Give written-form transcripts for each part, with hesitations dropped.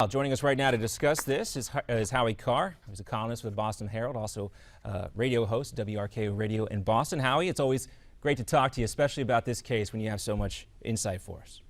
Joining us right now to discuss this is Howie Carr, who's a columnist for the Boston Herald, also radio host, WRKO Radio in Boston. Howie, it's always great to talk to you, especially about this case when you have so much insight for us.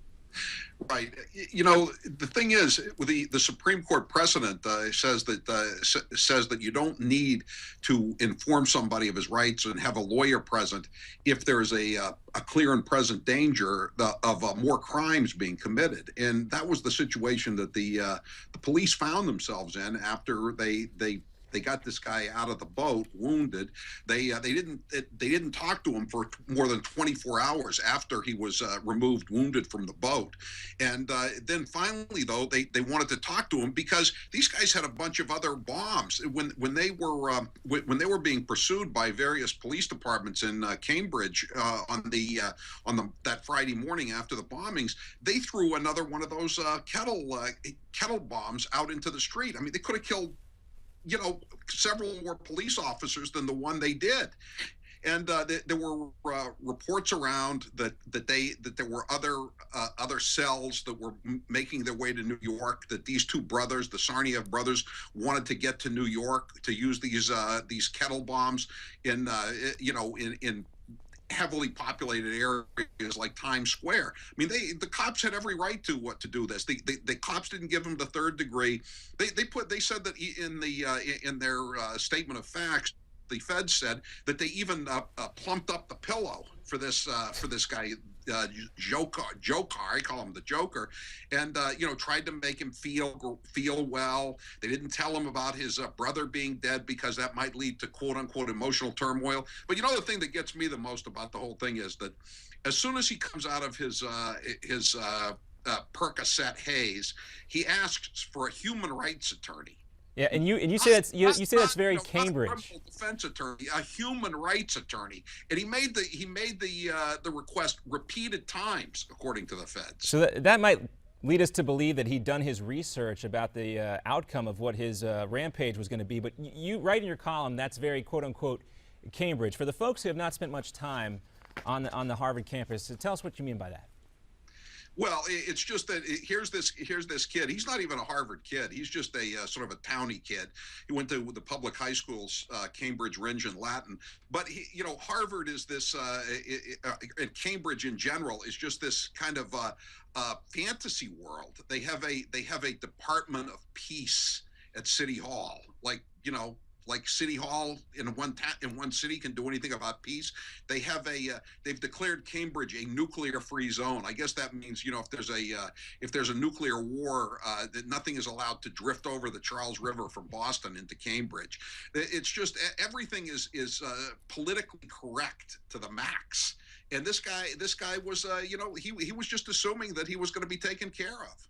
Right. You know, the thing is, the Supreme Court precedent says that you don't need to inform somebody of his rights and have a lawyer present if there is a clear and present danger of more crimes being committed. And that was the situation that the police found themselves in after they got this guy out of the boat wounded. They didn't talk to him for more than 24 hours after he was removed wounded from the boat. And then finally, though, they wanted to talk to him because these guys had a bunch of other bombs. When they were being pursued by various police departments in Cambridge on that Friday morning after the bombings, they threw another one of those kettle bombs out into the street. I mean, they could have killed, you know, several more police officers than the one they did. And there were reports around that there were other cells that were making their way to New York. That these two brothers, the Tsarnaev brothers, wanted to get to New York to use these kettle bombs in heavily populated areas like Times Square. I mean, the cops had every right to do this. The cops didn't give them the third degree. They said that in their statement of facts, the feds said that they even plumped up the pillow for this guy, Dzhokhar. I call him the Joker, and tried to make him feel well. They didn't tell him about his brother being dead because that might lead to quote unquote emotional turmoil. But you know, the thing that gets me the most about the whole thing is that as soon as he comes out of his Percocet haze, he asks for a human rights attorney. Yeah, and you say that's very Cambridge. A criminal defense attorney, a human rights attorney, and he made the request repeated times, according to the feds. So that might lead us to believe that he'd done his research about the outcome of what his rampage was going to be. But you write in your column that's very quote unquote Cambridge. For the folks who have not spent much time on the Harvard campus, so tell us what you mean by that. Well, it's just that here's this kid. He's not even a Harvard kid. He's just a sort of a townie kid. He went to the public high schools, Cambridge, Rindge, and Latin. But Harvard is this, and Cambridge in general is just this kind of fantasy world. They have a Department of Peace at City Hall, like City Hall in one city can do anything about peace. They've declared Cambridge a nuclear-free zone. I guess that means, if there's a nuclear war, that nothing is allowed to drift over the Charles River from Boston into Cambridge. It's just everything is politically correct to the max. And this guy was, he was just assuming that he was going to be taken care of.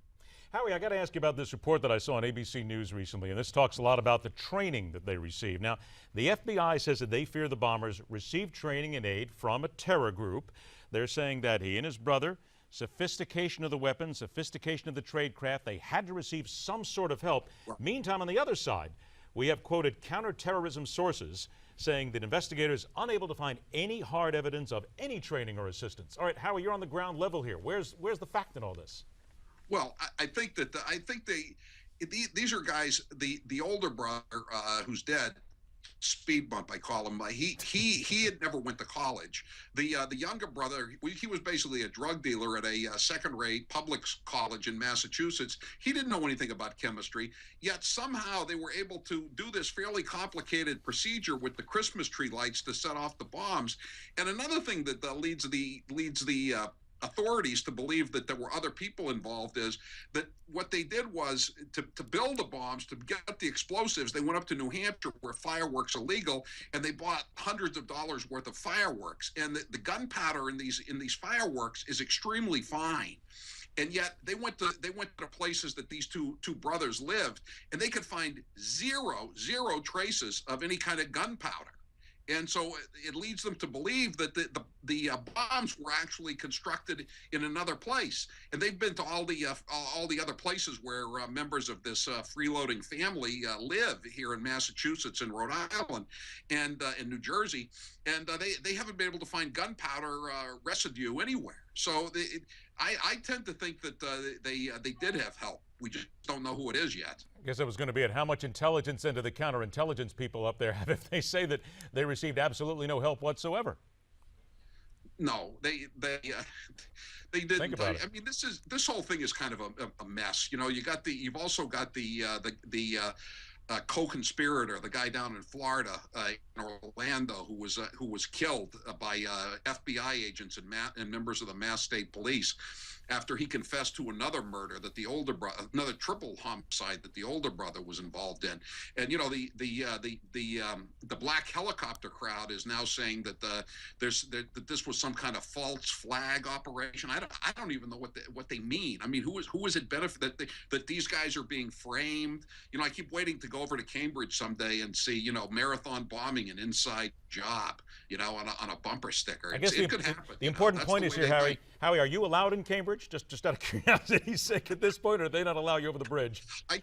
Howie, I got to ask you about this report that I saw on ABC News recently, and this talks a lot about the training that they received. Now, the FBI says that they fear the bombers received training and aid from a terror group. They're saying that he and his brother, sophistication of the weapons, sophistication of the tradecraft, they had to receive some sort of help. Meantime, on the other side, we have quoted counterterrorism sources saying that investigators unable to find any hard evidence of any training or assistance. All right, Howie, you're on the ground level here. Where's the fact in all this? Well, I think these are guys. The older brother who's dead, speed bump I call him. He had never went to college. The younger brother, he was basically a drug dealer at a second-rate public college in Massachusetts. He didn't know anything about chemistry. Yet somehow they were able to do this fairly complicated procedure with the Christmas tree lights to set off the bombs. And another thing that leads the authorities to believe that there were other people involved is that what they did was to build the bombs, to get the explosives. They went up to New Hampshire where fireworks are legal, and they bought hundreds of dollars worth of fireworks. And the gunpowder in these fireworks is extremely fine. And yet they went to places that these two brothers lived, and they could find zero traces of any kind of gunpowder. And so it leads them to believe that the bombs were actually constructed in another place. And they've been to all the other places where members of this freeloading family live here in Massachusetts and Rhode Island and in New Jersey. And they haven't been able to find gunpowder residue anywhere. So I tend to think that they did have help. We just don't know who it is yet. I guess I was going to be at how much intelligence into the counterintelligence people up there have if they say that they received absolutely no help whatsoever. No, they didn't. Think about it. I mean, this whole thing is kind of a mess. You know, you've also got the co-conspirator, the guy down in Florida, in Orlando, who was killed by FBI agents and members of the Mass State Police after he confessed to another murder that the older brother, another triple homicide that the older brother was involved in. And you know, the black helicopter crowd is now saying that that this was some kind of false flag operation. I don't even know what they mean. I mean, who is it benefit that these guys are being framed? You know, I keep waiting to go over to Cambridge someday and see, you know, marathon bombing an inside job, you know, on a bumper sticker. I guess it could happen. The important point is here, Harry. Howie, are you allowed in Cambridge? Just out of curiosity's sake at this point, or do they not allow you over the bridge? I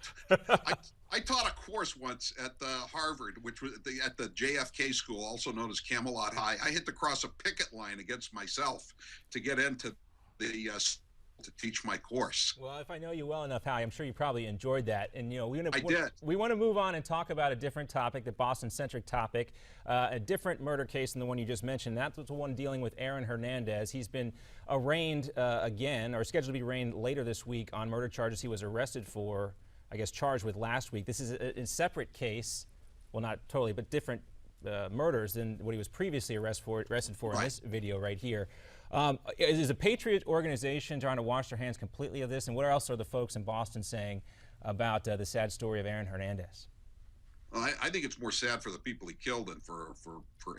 taught a course once at Harvard, which was at the JFK school, also known as Camelot High. I had to cross a picket line against myself to get into the to teach my course. Well, if I know you well enough, Howie, I'm sure you probably enjoyed that. And, you know, we want to move on and talk about a different topic, the Boston-centric topic, a different murder case than the one you just mentioned. That's the one dealing with Aaron Hernandez. He's been arraigned again, or scheduled to be arraigned later this week on murder charges he was arrested for, I guess charged with last week. This is a separate case, well, not totally, but different murders than what he was previously arrested for right. In this video right here. Is a Patriot organization trying to wash their hands completely of this? And what else are the folks in Boston saying about the sad story of Aaron Hernandez? Well, I think it's more sad for the people he killed than for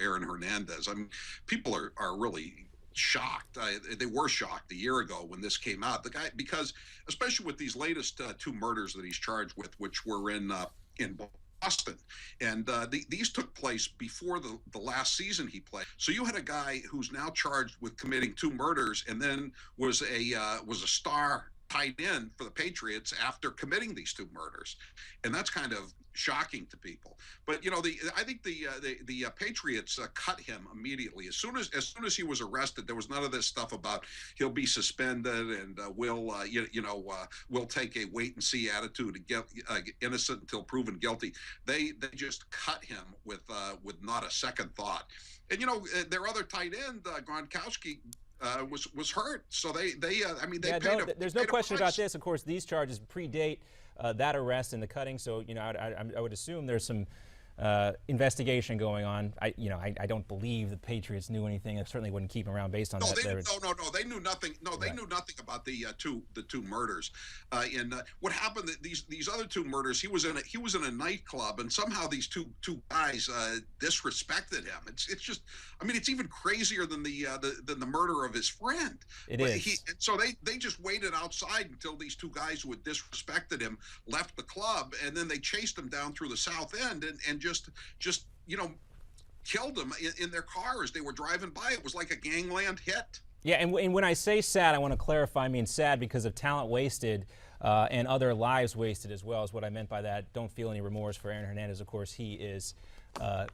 Aaron Hernandez. I mean, people are really shocked. They were shocked a year ago when this came out. The guy, because especially with these latest two murders that he's charged with, which were in Boston, and these took place before the last season he played. So you had a guy who's now charged with committing two murders, and then was a star tight end for the Patriots after committing these two murders, and that's kind of shocking to people. But you know, I think the Patriots cut him immediately as soon as he was arrested. There was none of this stuff about he'll be suspended and we'll take a wait and see attitude and get innocent until proven guilty. They just cut him with not a second thought. And you know, their other tight end Gronkowski was hurt, so they there's no question about this. Of course, these charges predate that arrest and the cutting, so you know I would assume there's some investigation going on. I don't believe the Patriots knew anything. I certainly wouldn't keep him around based on that. No, they knew nothing. No, they knew nothing about the two murders. And what happened? These other two murders, he was in a nightclub, and somehow these two guys disrespected him. It's just, I mean, it's even crazier than the murder of his friend. It is. So they just waited outside until these two guys who had disrespected him left the club, and then they chased him down through the South End and just you know, killed them in their car as they were driving by. It was like a gangland hit. Yeah, and when I say sad, I want to clarify, I mean sad because of talent wasted and other lives wasted as well is what I meant by that. Don't feel any remorse for Aaron Hernandez. Of course, he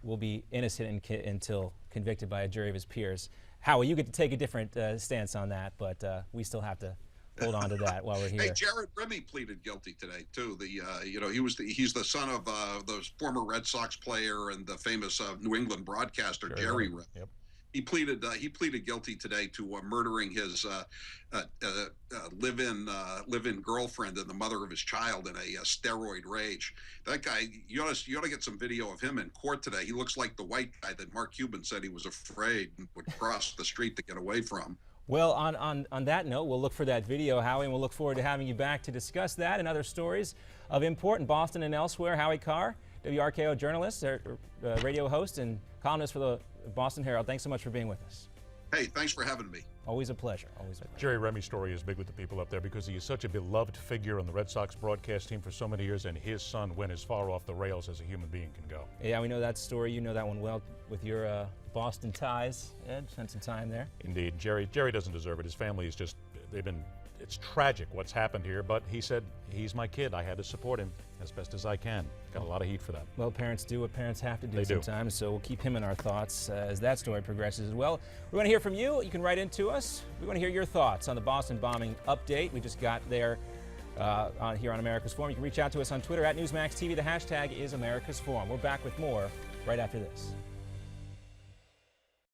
will be innocent until convicted by a jury of his peers. Howie, you get to take a different stance on that, but we still have to hold on to that while we're here. Hey, Jared Remy pleaded guilty today too. He's the son of the former Red Sox player and the famous New England broadcaster Jerry Remy. Yep. He pleaded guilty today to murdering his live-in girlfriend and the mother of his child in a steroid rage. That guy, you ought to get some video of him in court today. He looks like the white guy that Mark Cuban said he was afraid and would cross the street to get away from. Well, on that note, we'll look for that video, Howie, and we'll look forward to having you back to discuss that and other stories of import in Boston and elsewhere. Howie Carr, WRKO journalist, radio host, and columnist for the Boston Herald. Thanks so much for being with us. Hey, thanks for having me. Always a pleasure. Always a pleasure. Jerry Remy's story is big with the people up there because he is such a beloved figure on the Red Sox broadcast team for so many years, and his son went as far off the rails as a human being can go. Yeah, we know that story. You know that one well with your Boston ties. Ed, spent some time there. Indeed. Jerry doesn't deserve it. His family is just, it's tragic what's happened here, but he said, he's my kid. I had to support him as best as I can. Got a lot of heat for that. Well, parents do what parents have to do They sometimes, so we'll keep him in our thoughts as that story progresses as well. We want to hear from you. You can write into us. We want to hear your thoughts on the Boston bombing update. We just got there here on America's Forum. You can reach out to us on Twitter at Newsmax TV. The hashtag is America's Forum. We're back with more right after this.